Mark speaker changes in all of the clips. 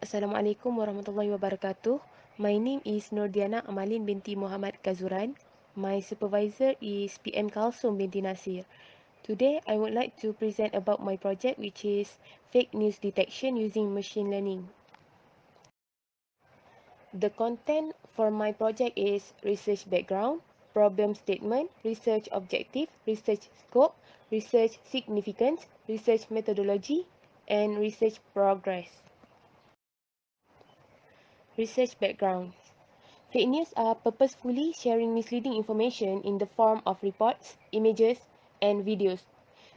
Speaker 1: Assalamualaikum warahmatullahi wabarakatuh. My name is Diyana Amalin Binti Muhammad Khazuran. My supervisor is PM Kalsum Binti Nasir. Today, I would like to present about my project, which is fake news detection using machine learning. The content for my project is research background, problem statement, research objective, research scope, research significance, research methodology, and research progress. Research background. Fake news are purposefully sharing misleading information in the form of reports, images, and videos.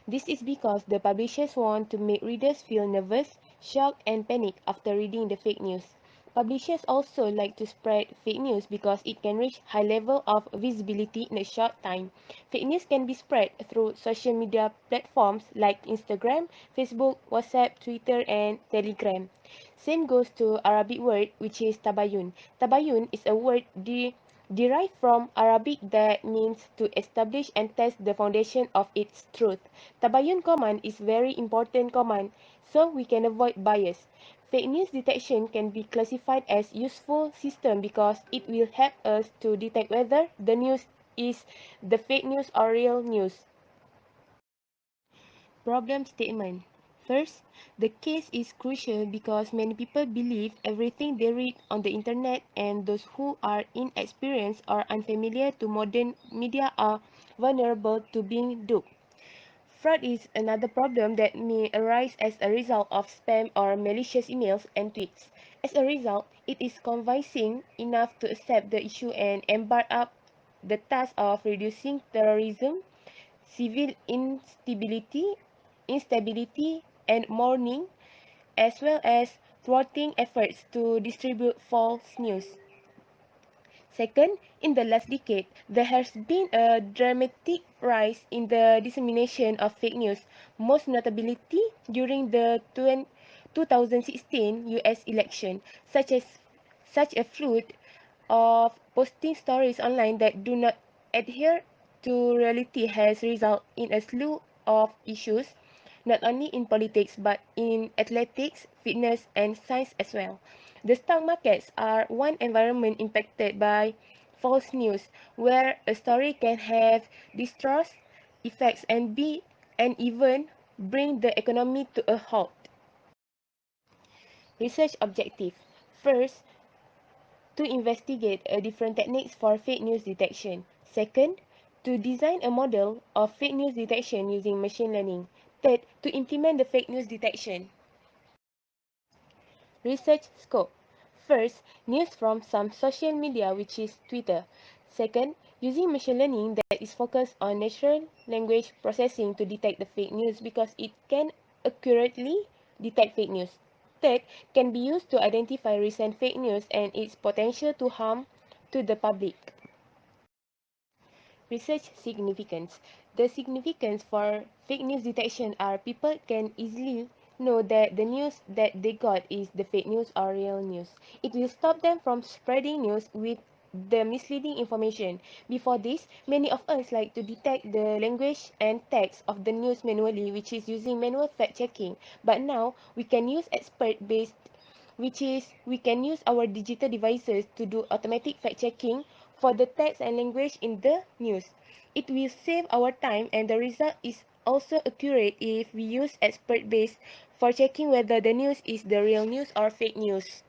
Speaker 1: This is because the publishers want to make readers feel nervous, shocked, and panic after reading the fake news. Publishers also like to spread fake news because it can reach high level of visibility in a short time. Fake news can be spread through social media platforms like Instagram, Facebook, WhatsApp, Twitter, and Telegram. Same goes to Arabic word, which is tabayun. Tabayun is a word derived from Arabic that means to establish and test the foundation of its truth. Tabayun command is very important command, so we can avoid bias. Fake news detection can be classified as useful system because it will help us to detect whether the news is the fake news or real news. Problem statement. First, the case is crucial because many people believe everything they read on the internet, and those who are inexperienced or unfamiliar to modern media are vulnerable to being duped. Fraud is another problem that may arise as a result of spam or malicious emails and tweets. As a result, it is convincing enough to accept the issue and embark up the task of reducing terrorism, civil instability, and mourning, as well as thwarting efforts to distribute false news. Second, in the last decade, there has been a dramatic rise in the dissemination of fake news, most notably during the 2016 US election, such a flood of posting stories online that do not adhere to reality has resulted in a slew of issues, not only in politics but in athletics, fitness, and science as well. The stock markets are one environment impacted by false news, where a story can have disastrous effects and even bring the economy to a halt. Research objective. First, to investigate different techniques for fake news detection. Second, to design a model of fake news detection using machine learning. Third, to implement the fake news detection. Research scope. First, news from some social media, which is Twitter. Second, using machine learning that is focused on natural language processing to detect the fake news because it can accurately detect fake news. Third, can be used to identify recent fake news and its potential to harm to the public. Research significance. The significance for fake news detection are people can easily know that the news that they got is the fake news or real news. It will stop them from spreading news with the misleading information. Before this, many of us like to detect the language and text of the news manually, which is using manual fact checking. But now, we can use expert-based, which is we can use our digital devices to do automatic fact checking for the text and language in the news. It will save our time, and the result is also accurate if we use expert base for checking whether the news is the real news or fake news.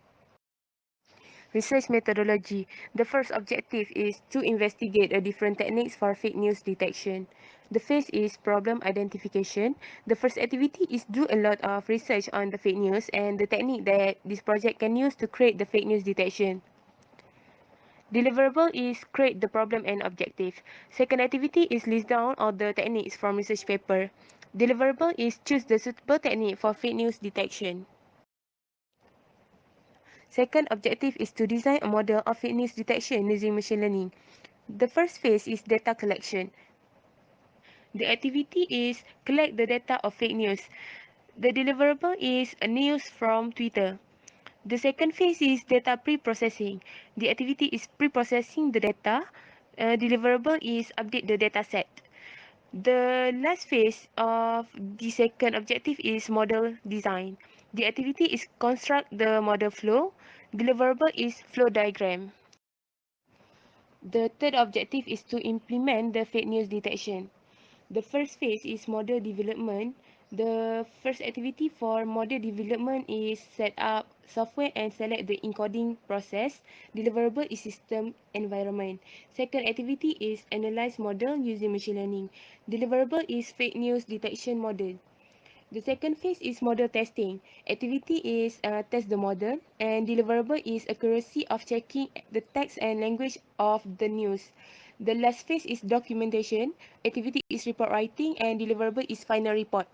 Speaker 1: Research methodology. The first objective is to investigate different techniques for fake news detection. The phase is problem identification. The first activity is do a lot of research on the fake news and the technique that this project can use to create the fake news detection. Deliverable is create the problem and objective. Second activity is list down all the techniques from research paper. Deliverable is choose the suitable technique for fake news detection. Second objective is to design a model of fake news detection using machine learning. The first phase is data collection. The activity is collect the data of fake news. The deliverable is a news from Twitter. The second phase is data pre-processing. The activity is pre-processing the data. Deliverable is update the data set. The last phase of the second objective is model design. The activity is construct the model flow. Deliverable is flow diagram. The third objective is to implement the fake news detection. The first phase is model development. The first activity for model development is set up software and select the encoding process. Deliverable is system environment. Second activity is analyze model using machine learning. Deliverable is fake news detection model. The second phase is model testing. Activity is test the model, and deliverable is accuracy of checking the text and language of the news. The last phase is documentation. Activity is report writing, and deliverable is final report.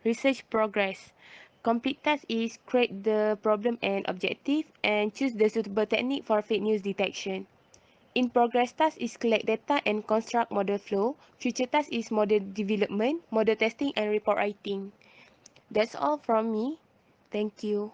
Speaker 1: Research progress. Complete task is create the problem and objective and choose the suitable technique for fake news detection. In progress task is collect data and construct model flow. Future task is model development, model testing and report writing. That's all from me. Thank you.